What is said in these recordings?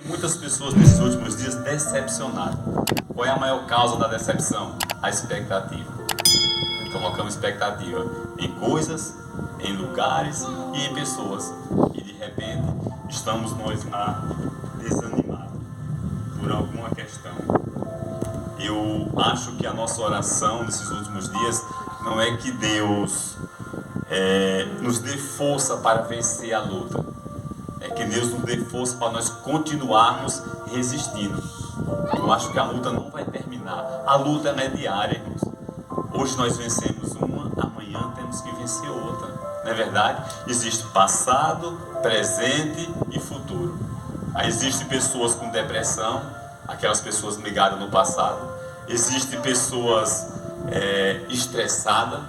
Muitas pessoas nesses últimos dias decepcionaram. Qual é a maior causa da decepção? A expectativa. Colocamos expectativa em coisas, em lugares e em pessoas. E de repente estamos nós lá desanimados por alguma questão. Eu acho que a nossa oração nesses últimos dias não é que Deus nos dê força para vencer a luta. É que Deus nos dê força para nós continuarmos resistindo. Eu acho que a luta não vai terminar. A luta é diária, irmãos. Hoje nós vencemos uma, amanhã temos que vencer outra. Não é verdade? Existe passado, presente e futuro. Aí existem pessoas com depressão, aquelas pessoas ligadas no passado. Existem pessoas estressadas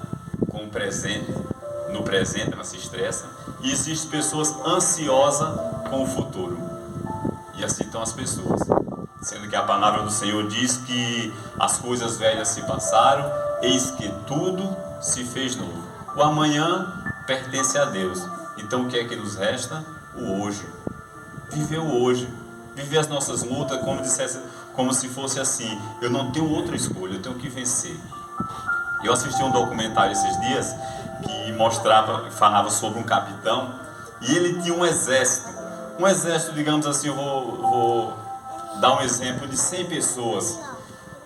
com o presente. No presente elas se estressam. E existem pessoas ansiosas com o futuro. E assim estão as pessoas. Sendo que a palavra do Senhor diz que as coisas velhas se passaram, eis que tudo se fez novo. O amanhã pertence a Deus. Então o que é que nos resta? O hoje. Viver o hoje. Viver as nossas lutas como se fosse assim. Eu não tenho outra escolha, eu tenho que vencer. Eu assisti um documentário esses dias que falava sobre um capitão, e ele tinha um exército, digamos assim, eu vou dar um exemplo de 100 pessoas,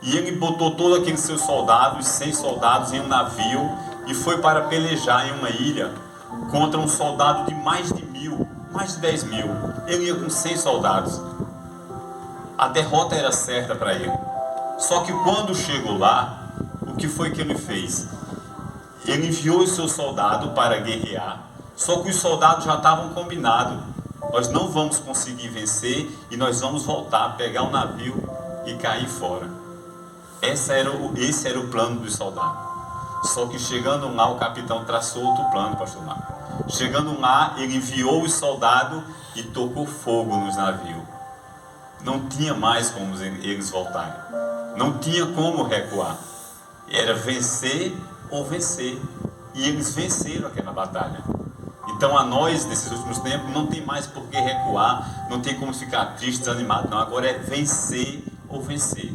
e ele botou todos aqueles seus soldados, 100 soldados em um navio, e foi para pelejar em uma ilha contra um soldado de mais de 10 mil, ele ia com 100 soldados, a derrota era certa para ele, só que quando chegou lá, o que foi que ele fez? Ele enviou os seus soldados para guerrear, só que os soldados já estavam combinados. Nós não vamos conseguir vencer e nós vamos voltar, pegar o navio e cair fora. Esse era o plano dos soldados. Só que chegando lá, o capitão traçou outro plano, pastor Marco. Chegando lá, ele enviou os soldados e tocou fogo nos navios. Não tinha mais como eles voltarem. Não tinha como recuar. Era vencer ou vencer, e eles venceram aquela batalha. Então a nós, nesses últimos tempos, não tem mais por que recuar, não tem como ficar triste, desanimado, não, agora é vencer ou vencer.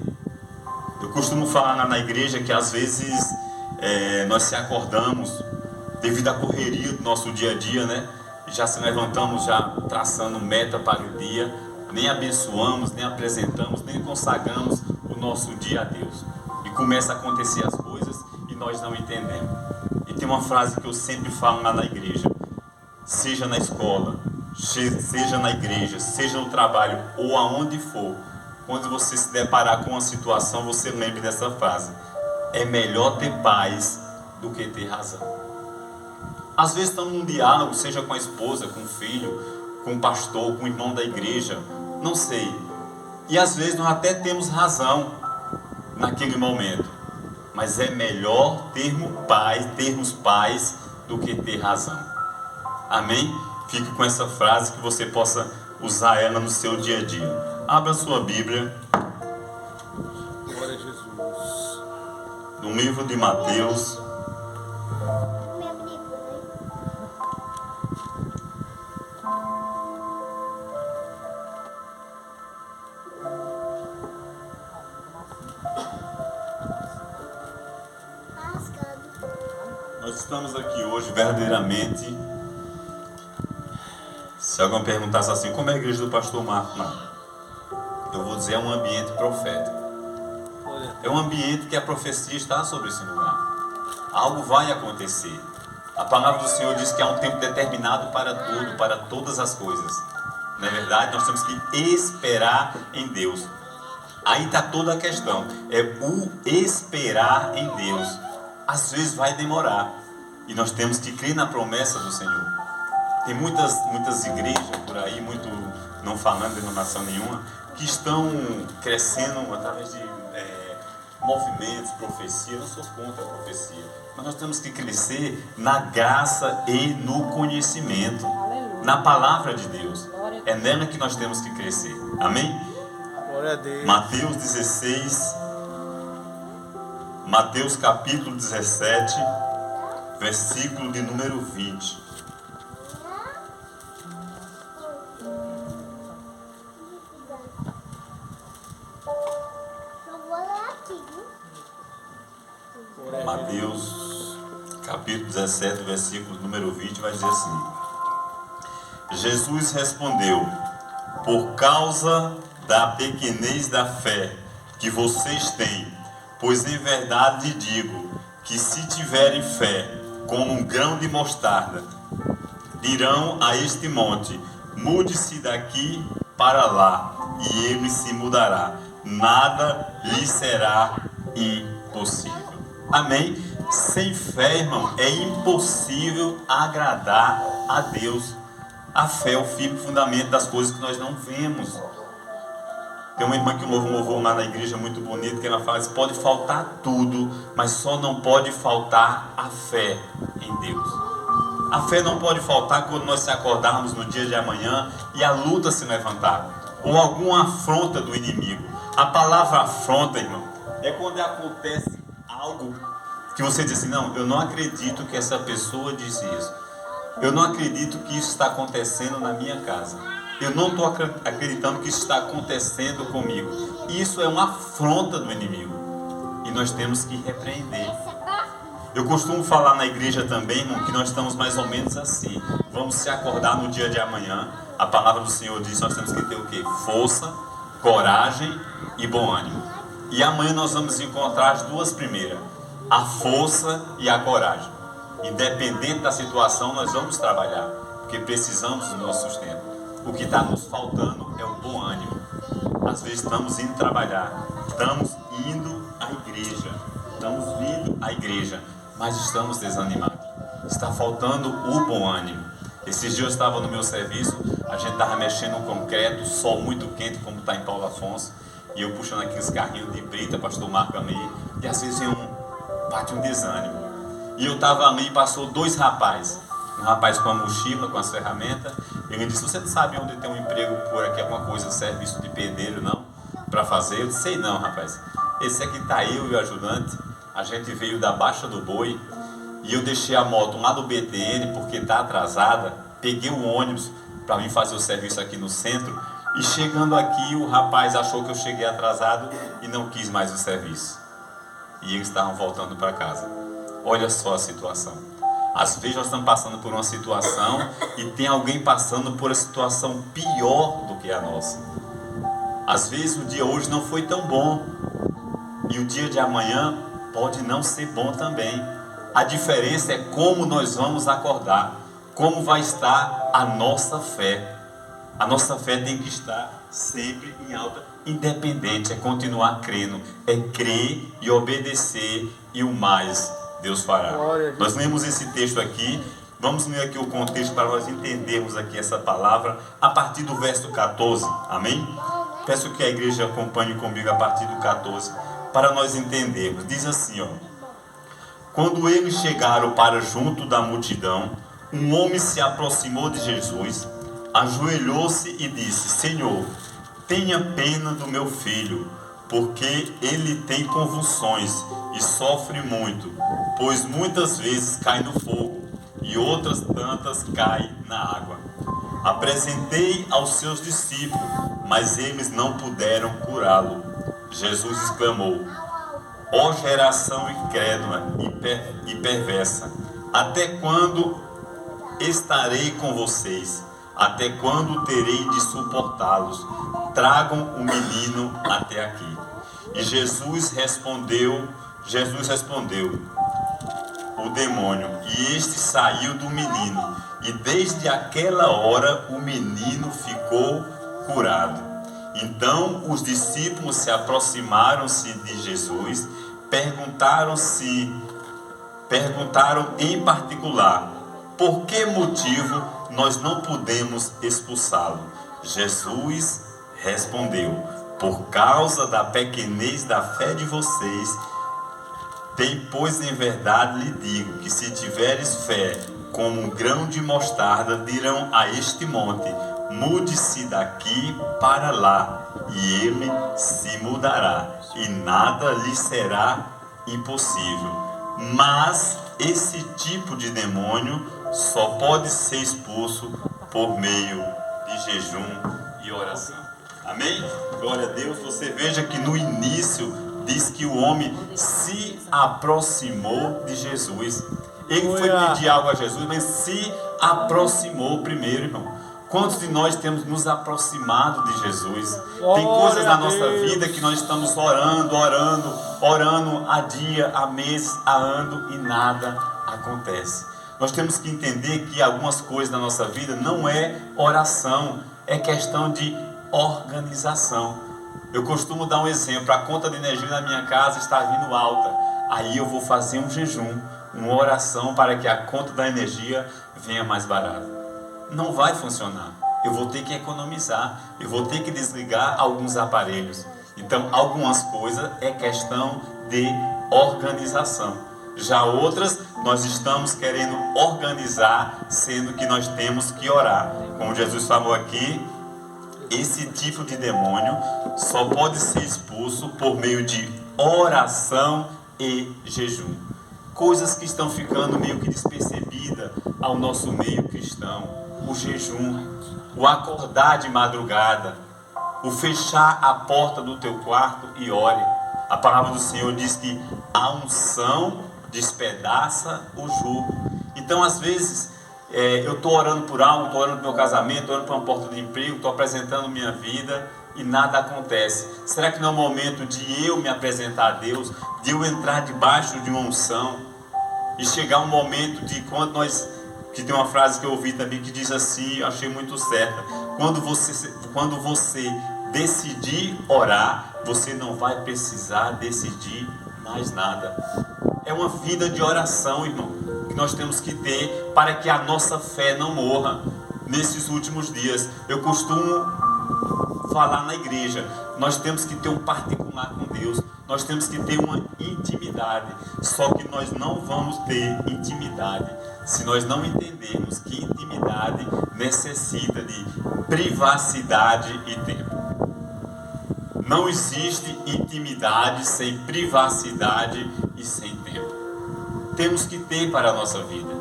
Eu costumo falar na igreja que às vezes nós se acordamos devido à correria do nosso dia a dia, né? Já se levantamos já traçando meta para o dia, nem abençoamos, nem apresentamos, nem consagramos o nosso dia a Deus, e começa a acontecer as coisas e nós não entendemos. E tem uma frase que eu sempre falo lá na igreja: seja na escola, seja na igreja, seja no trabalho ou aonde for, quando você se deparar com uma situação, você lembre dessa frase: é melhor ter paz do que ter razão. Às vezes estamos num diálogo, seja com a esposa, com o filho, com o pastor, com o irmão da igreja, não sei, e às vezes nós até temos razão naquele momento, mas é melhor termos paz do que ter razão. Amém? Fique com essa frase, que você possa usar ela no seu dia a dia. Abra sua Bíblia. Glória a Jesus. No livro de Mateus. Nós estamos aqui hoje verdadeiramente. Se alguém perguntasse assim, como é a igreja do pastor Marco? Não. Eu vou dizer, é um ambiente profético. É um ambiente que a profecia está sobre esse lugar. Algo vai acontecer. A palavra do Senhor diz que há um tempo determinado para tudo, para todas as coisas. Não é verdade? Nós temos que esperar em Deus. Aí está toda a questão. É o esperar em Deus. Às vezes vai demorar. E nós temos que crer na promessa do Senhor. Tem muitas igrejas por aí, não falando de denominação nenhuma, que estão crescendo através de movimentos, profecia. Eu não sou contra a profecia, mas nós temos que crescer na graça e no conhecimento, na palavra de Deus. É nela que nós temos que crescer. Amém? Glória a Deus. Mateus 16, Mateus capítulo 17, versículo de número 20. Mateus, capítulo 17, versículo número 20, vai dizer assim: Jesus respondeu: por causa da pequenez da fé que vocês têm, pois em verdade lhe digo que se tiverem fé como um grão de mostarda, dirão a este monte: mude-se daqui para lá, e ele se mudará. Nada lhe será impossível. Amém? Sem fé, irmão, é impossível agradar a Deus. A fé é o firme fundamento das coisas que nós não vemos. Tem uma irmã que louva um louvor lá na igreja muito bonito, que ela fala assim: pode faltar tudo, mas só não pode faltar a fé em Deus. A fé não pode faltar quando nós se acordarmos no dia de amanhã e a luta se levantar, ou alguma afronta do inimigo. A palavra afronta, irmão, é quando acontece algo que você diz assim: não, eu não acredito que essa pessoa disse isso. Eu não acredito que isso está acontecendo na minha casa. Eu não estou acreditando que isso está acontecendo comigo. Isso é uma afronta do inimigo. E nós temos que repreender. Eu costumo falar na igreja também, irmão, que nós estamos mais ou menos assim. Vamos se acordar no dia de amanhã. A palavra do Senhor diz que nós temos que ter o quê? Força, coragem e bom ânimo. E amanhã nós vamos encontrar as duas primeiras: a força e a coragem. Independente da situação, nós vamos trabalhar, porque precisamos do nosso sustento. O que está nos faltando é o bom ânimo. Às vezes estamos indo trabalhar, estamos indo à igreja, estamos vindo à igreja, mas estamos desanimados. Está faltando o bom ânimo. Esses dias eu estava no meu serviço, a gente estava mexendo no concreto, sol muito quente, como está em Paulo Afonso, e eu puxando aqueles carrinhos de brita, pastor Marco ali, e às vezes bate um desânimo. E eu estava ali e passou dois rapazes. Um rapaz com a mochila, com as ferramentas. Ele disse: você não sabe onde tem um emprego por aqui, alguma coisa, serviço de pedreiro, não? Para fazer? Eu disse: sei não, rapaz. Esse aqui está eu e o ajudante. A gente veio da Baixa do Boi. E eu deixei a moto lá do BTN porque está atrasada. Peguei um ônibus para vir fazer o serviço aqui no centro. E chegando aqui, o rapaz achou que eu cheguei atrasado e não quis mais o serviço. E eles estavam voltando para casa. Olha só a situação. Às vezes nós estamos passando por uma situação e tem alguém passando por uma situação pior do que a nossa. Às vezes o dia hoje não foi tão bom e o dia de amanhã pode não ser bom também. A diferença é como nós vamos acordar, como vai estar a nossa fé. A nossa fé tem que estar sempre em alta, independente, é continuar crendo, é crer e obedecer, e o mais Deus fará. Nós lemos esse texto aqui, vamos ler aqui o contexto para nós entendermos aqui essa palavra a partir do verso 14, amém? Peço que a igreja acompanhe comigo a partir do 14 para nós entendermos. Diz assim, ó: quando eles chegaram para junto da multidão, um homem se aproximou de Jesus, ajoelhou-se e disse: Senhor, tenha pena do meu filho, porque ele tem convulsões e sofre muito, pois muitas vezes cai no fogo e outras tantas cai na água. Apresentei aos seus discípulos, mas eles não puderam curá-lo. Jesus exclamou: ó geração incrédula e perversa, até quando estarei com vocês? Até quando terei de suportá-los? Tragam o menino até aqui. E Jesus respondeu o demônio, e este saiu do menino, e desde aquela hora o menino ficou curado. Então os discípulos se aproximaram-se de Jesus, perguntaram em particular: por que motivo nós não podemos expulsá-lo? Jesus respondeu: por causa da pequenez da fé de vocês. Pois em verdade lhe digo que se tiveres fé como um grão de mostarda, dirão a este monte: mude-se daqui para lá, e ele se mudará, e nada lhe será impossível. Mas esse tipo de demônio só pode ser expulso por meio de jejum e oração. Amém? Glória a Deus. Você veja que no início diz que o homem se aproximou de Jesus. Ele foi Aleluia. pedir algo a Jesus, mas se aproximou primeiro, irmão. Quantos de nós temos nos aproximado de Jesus? Tem coisas na nossa vida que nós estamos orando há dia, há mês, há ano e nada acontece. Nós temos que entender que algumas coisas na nossa vida não é oração, é questão de organização. Eu costumo dar um exemplo: a conta de energia na minha casa está vindo alta. Aí eu vou fazer um jejum, uma oração para que a conta da energia venha mais barata. Não vai funcionar. Eu vou ter que economizar. Eu vou ter que desligar alguns aparelhos. Então, algumas coisas é questão de organização. Já outras, nós estamos querendo organizar, sendo que nós temos que orar. Como Jesus falou aqui, esse tipo de demônio só pode ser expulso por meio de oração e jejum. Coisas que estão ficando meio que despercebidas ao nosso meio cristão. O jejum, o acordar de madrugada, o fechar a porta do teu quarto e ore. A palavra do Senhor diz que a unção despedaça o jugo. Então, às vezes, eu estou orando por algo, estou orando pelo meu casamento, estou orando por uma porta de emprego, estou apresentando minha vida e nada acontece. Será que não é o momento de eu me apresentar a Deus, de eu entrar debaixo de uma unção e chegar um momento de quando nós... Que tem uma frase que eu ouvi também que diz assim, eu achei muito certa: quando você decidir orar, você não vai precisar decidir mais nada. É uma vida de oração, irmão, que nós temos que ter para que a nossa fé não morra nesses últimos dias. Eu costumo falar na igreja, nós temos que ter um particular com Deus, nós temos que ter uma intimidade. Só que nós não vamos ter intimidade se nós não entendermos que intimidade necessita de privacidade e tempo. Não existe intimidade sem privacidade e sem tempo. Temos que ter para a nossa vida.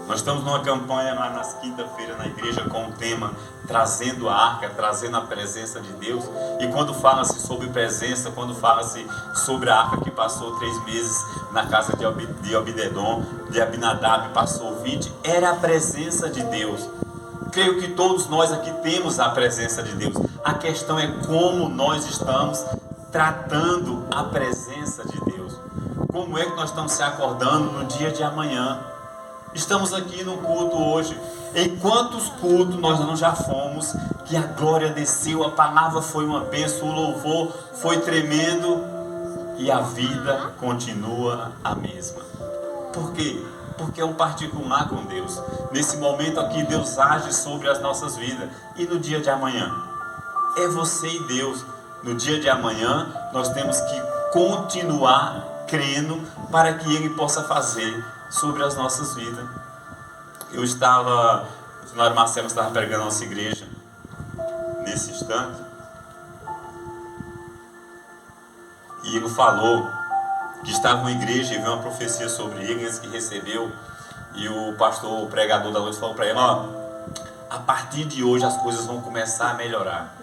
Nós estamos numa campanha lá nas quinta-feiras na igreja com o tema Trazendo a Arca, trazendo a presença de Deus. E quando fala-se sobre presença, quando fala-se sobre a arca que passou 3 meses na casa de Obededom, de Abinadab passou 20, era a presença de Deus. Creio que todos nós aqui temos a presença de Deus. A questão é como nós estamos tratando a presença de Deus. Como é que nós estamos se acordando no dia de amanhã? Estamos aqui no culto hoje. Em quantos cultos nós não já fomos, que a glória desceu, a palavra foi uma bênção, o louvor foi tremendo e a vida continua a mesma. Por quê? Porque é um particular com Deus. Nesse momento aqui Deus age sobre as nossas vidas. E no dia de amanhã? É você e Deus. No dia de amanhã nós temos que continuar crendo para que Ele possa fazer sobre as nossas vidas. O missionário Marcelo estava pregando na nossa igreja nesse instante e ele falou que estava uma igreja e veio uma profecia sobre ele, esse que recebeu, e o pastor, o pregador da noite, falou para ele: ó, a partir de hoje as coisas vão começar a melhorar.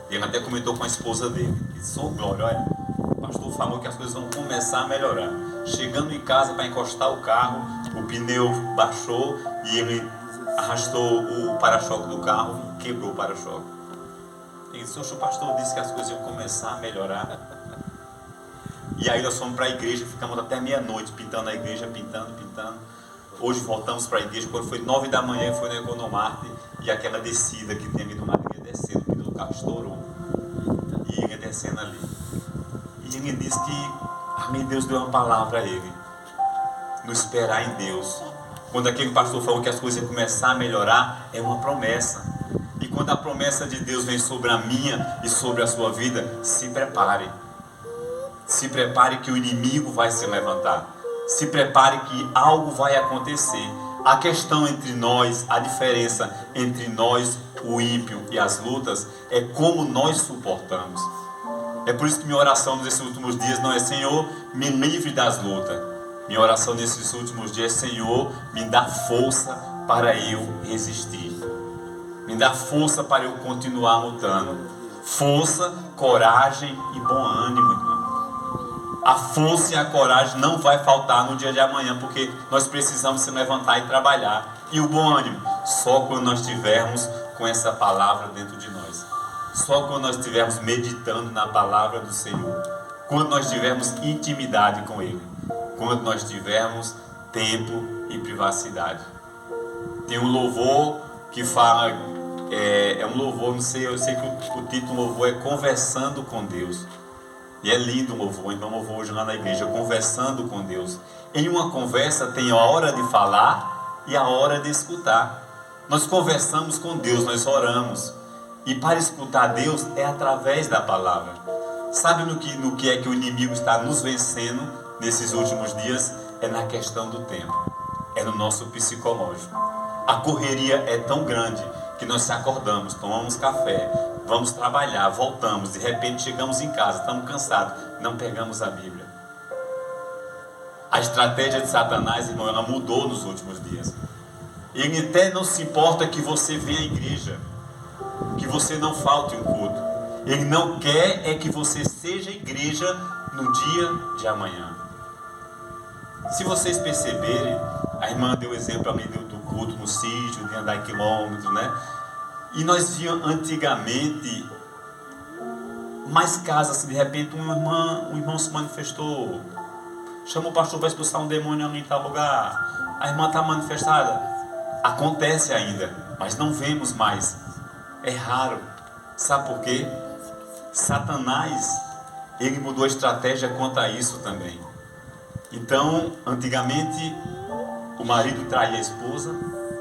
Ele até comentou com a esposa dele, disse: ô glória, olha, o pastor falou que as coisas vão começar a melhorar. Chegando em casa para encostar o carro, o pneu baixou e ele arrastou o para-choque do carro e quebrou o para-choque. Ele disse: o pastor disse que as coisas iam começar a melhorar. E aí nós fomos para a igreja, ficamos até meia-noite pintando a igreja, pintando. Hoje voltamos para a igreja, quando foi 9 da manhã, foi no Economarte, e aquela descida que tem ali do lado, ele ia descendo, o pneu do carro estourou. E ele ia descendo ali. E ele disse que Deus deu uma palavra a ele: no esperar em Deus. Quando aquele pastor falou que as coisas iam começar a melhorar, é uma promessa. E quando a promessa de Deus vem sobre a minha e sobre a sua vida, se prepare. Se prepare que o inimigo vai se levantar. Se prepare que algo vai acontecer. A questão entre nós, a diferença entre nós, o ímpio e as lutas, é como nós suportamos. É por isso que minha oração nesses últimos dias não é: Senhor, me livre das lutas. Minha oração nesses últimos dias é: Senhor, me dá força para eu resistir. Me dá força para eu continuar lutando. Força, coragem e bom ânimo, irmão. A força e a coragem não vai faltar no dia de amanhã, porque nós precisamos se levantar e trabalhar. E o bom ânimo, só quando nós estivermos com essa palavra dentro de nós. Só quando nós estivermos meditando na palavra do Senhor. Quando nós tivermos intimidade com Ele. Quando nós tivermos tempo e privacidade. Tem um louvor que fala, é um louvor, não sei, eu sei que o título do louvor é Conversando com Deus. E é lindo o louvor, então eu vou hoje lá na igreja, conversando com Deus. Em uma conversa tem a hora de falar e a hora de escutar. Nós conversamos com Deus, nós oramos. E para escutar Deus é através da palavra. Sabe no que é que o inimigo está nos vencendo nesses últimos dias? É na questão do tempo. É no nosso psicológico. A correria é tão grande que nós se acordamos, tomamos café, vamos trabalhar, voltamos, de repente chegamos em casa, estamos cansados, não pegamos a Bíblia. A estratégia de Satanás, irmão, ela mudou nos últimos dias. Ele até não se importa que você venha à igreja, que você não falte um culto. Ele não quer é que você seja igreja no dia de amanhã. Se vocês perceberem, a irmã deu exemplo ali do culto no sítio, de andar quilômetros, né? E nós víamos antigamente mais casas, assim, de repente um irmão se manifestou, chamou o pastor para expulsar um demônio ali em tal lugar, a irmã está manifestada. Acontece ainda, mas não vemos mais. É raro. Sabe por quê? Satanás, ele mudou a estratégia quanto a isso também. Então, antigamente, o marido traía a esposa,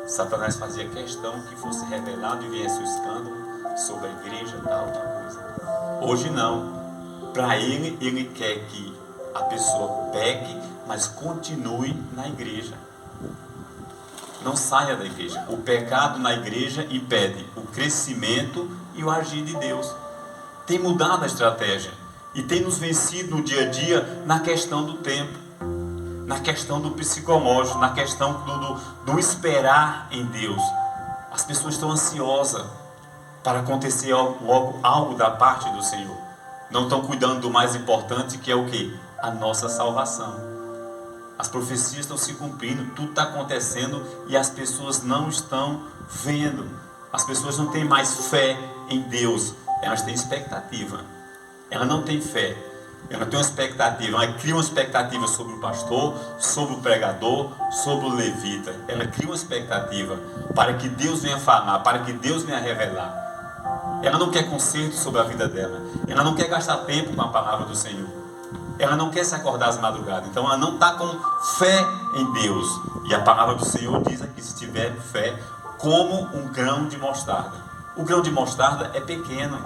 Satanás fazia questão que fosse revelado e viesse o escândalo sobre a igreja, tal, tal coisa. Hoje não. Para ele quer que a pessoa peque, mas continue na igreja. Não saia da igreja. O pecado na igreja impede o crescimento e o agir de Deus. Tem mudado a estratégia e tem nos vencido no dia a dia na questão do tempo, na questão do psicológico, na questão do esperar em Deus. As pessoas estão ansiosas para acontecer logo algo da parte do Senhor. Não estão cuidando do mais importante, que é o quê? A nossa salvação. As profecias estão se cumprindo, tudo está acontecendo e as pessoas não estão vendo. As pessoas não têm mais fé em Deus, elas têm expectativa. Ela não tem fé, ela tem uma expectativa, ela cria uma expectativa sobre o pastor, sobre o pregador, sobre o levita. Ela cria uma expectativa para que Deus venha falar, para que Deus venha revelar. Ela não quer conserto sobre a vida dela, ela não quer gastar tempo com a palavra do Senhor. Ela não quer se acordar às madrugadas, então ela não está com fé em Deus. E a palavra do Senhor diz aqui, se tiver fé, como um grão de mostarda. O grão de mostarda é pequeno,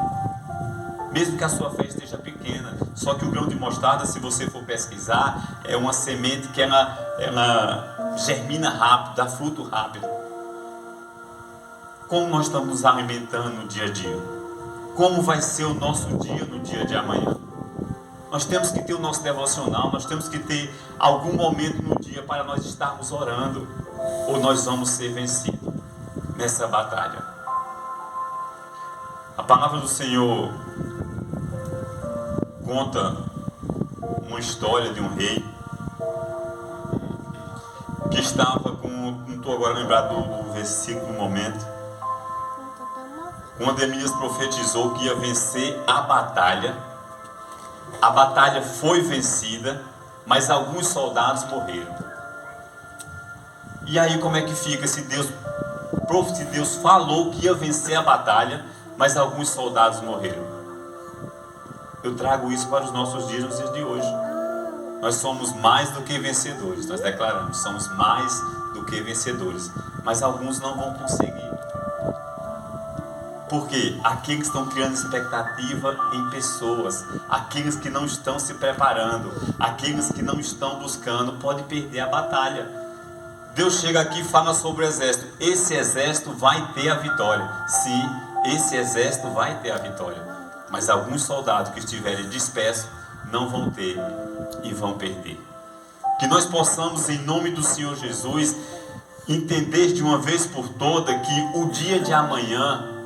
mesmo que a sua fé esteja pequena. Só que o grão de mostarda, se você for pesquisar, é uma semente que ela germina rápido, dá fruto rápido. Como nós estamos nos alimentando no dia a dia? Como vai ser o nosso dia no dia de amanhã? Nós temos que ter o nosso devocional, nós temos que ter algum momento no dia para nós estarmos orando, ou nós vamos ser vencidos nessa batalha. A palavra do Senhor conta uma história de um rei que estava com, não estou agora lembrado do versículo no momento, quando Elias profetizou que ia vencer a batalha. A batalha foi vencida, mas alguns soldados morreram. E aí como é que fica se Deus falou que ia vencer a batalha, mas alguns soldados morreram? Eu trago isso para os nossos dias, nos dias de hoje. Nós somos mais do que vencedores, nós declaramos, somos mais do que vencedores, mas alguns não vão conseguir. Porque aqueles que estão criando expectativa em pessoas, aqueles que não estão se preparando, aqueles que não estão buscando, podem perder a batalha. Deus chega aqui e fala sobre o exército. Esse exército vai ter a vitória. Sim, esse exército vai ter a vitória. Mas alguns soldados que estiverem dispersos não vão ter e vão perder. Que nós possamos, em nome do Senhor Jesus, entender de uma vez por todas que o dia de amanhã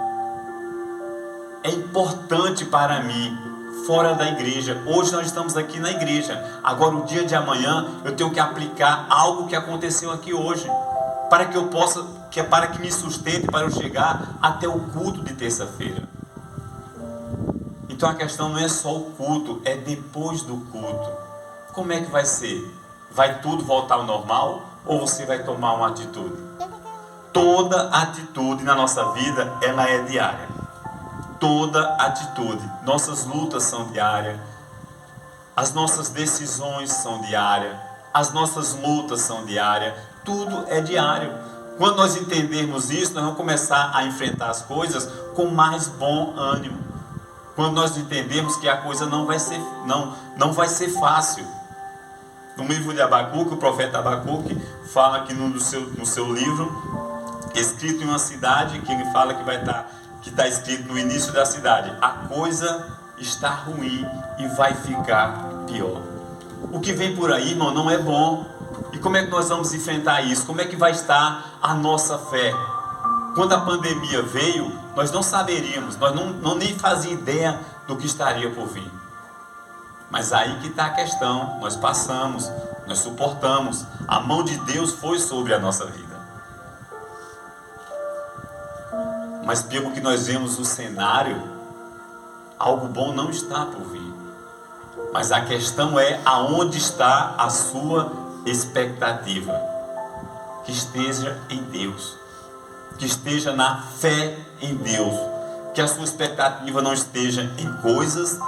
é importante para mim fora da igreja. Hoje nós estamos aqui na igreja. Agora, o dia de amanhã, eu tenho que aplicar algo que aconteceu aqui hoje, para que eu possa, para que me sustente, para eu chegar até o culto de terça-feira. Então a questão não é só o culto, é depois do culto. Como é que vai ser? Vai tudo voltar ao normal ou você vai tomar uma atitude? Toda atitude na nossa vida, ela é diária. Toda atitude. Nossas lutas são diárias. As nossas decisões são diárias. As nossas lutas são diárias. Tudo é diário. Quando nós entendermos isso, nós vamos começar a enfrentar as coisas com mais bom ânimo. Quando nós entendermos que a coisa não vai ser fácil. No livro de Abacuque, o profeta Abacuque fala que no seu livro, escrito em uma cidade, que ele fala que está escrito no início da cidade: a coisa está ruim e vai ficar pior. O que vem por aí, irmão, não é bom. E como é que nós vamos enfrentar isso? Como é que vai estar a nossa fé? Quando a pandemia veio, nós não saberíamos, nós não nem fazíamos ideia do que estaria por vir. Mas aí que está a questão. Nós passamos, nós suportamos. A mão de Deus foi sobre a nossa vida. Mas pelo que nós vemos no cenário, algo bom não está por vir. Mas a questão é aonde está a sua expectativa. Que esteja em Deus. Que esteja na fé em Deus. Que a sua expectativa não esteja em coisas,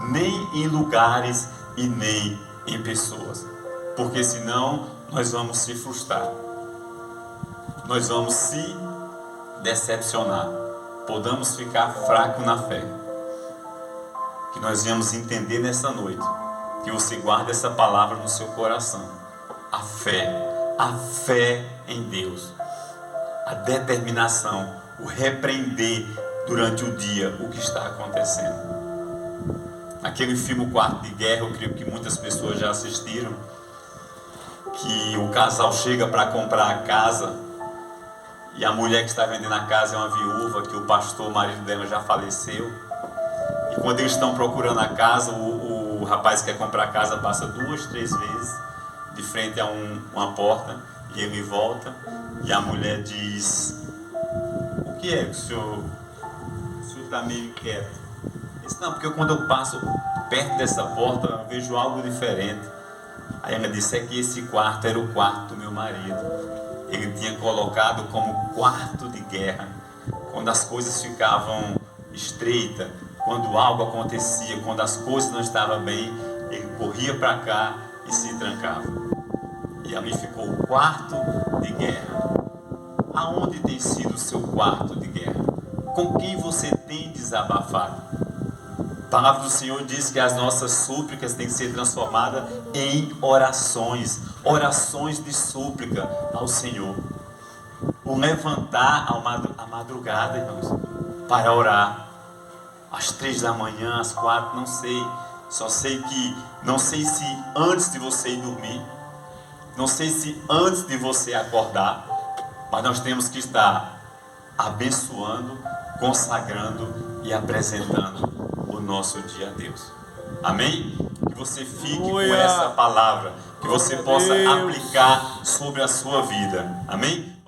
nem em lugares e nem em pessoas. Porque senão nós vamos se frustrar. Nós vamos se decepcionar. Podemos ficar fracos na fé. Que nós viemos entender nessa noite. Que você guarde essa palavra no seu coração. A fé em Deus. A determinação, o repreender durante o dia o que está acontecendo. Aquele filme Quarto de Guerra, eu creio que muitas pessoas já assistiram, que o casal chega para comprar a casa e a mulher que está vendendo a casa é uma viúva, que o pastor, o marido dela, já faleceu. E quando eles estão procurando a casa, o rapaz que quer comprar a casa passa 2, 3 vezes de frente a uma porta e ele volta e a mulher diz: o que é que o senhor está meio quieto? Ele disse: não, porque quando eu passo perto dessa porta eu vejo algo diferente. Aí ela disse: é que esse quarto era o quarto do meu marido. Ele tinha colocado como quarto de guerra. Quando as coisas ficavam estreitas, quando algo acontecia, quando as coisas não estavam bem, ele corria para cá e se trancava. E ali ficou o quarto de guerra. Aonde tem sido o seu quarto de guerra? Com quem você tem desabafado? A palavra do Senhor diz que as nossas súplicas têm que ser transformadas em orações. Orações de súplica ao Senhor. O levantar à madrugada, irmãos, para orar. Às 3 da manhã, às 4, não sei. Só sei que, não sei se antes de você ir dormir, não sei se antes de você acordar, mas nós temos que estar abençoando, consagrando e apresentando o nosso dia a Deus. Amém? Que você fique com essa palavra, que você possa aplicar sobre a sua vida. Amém?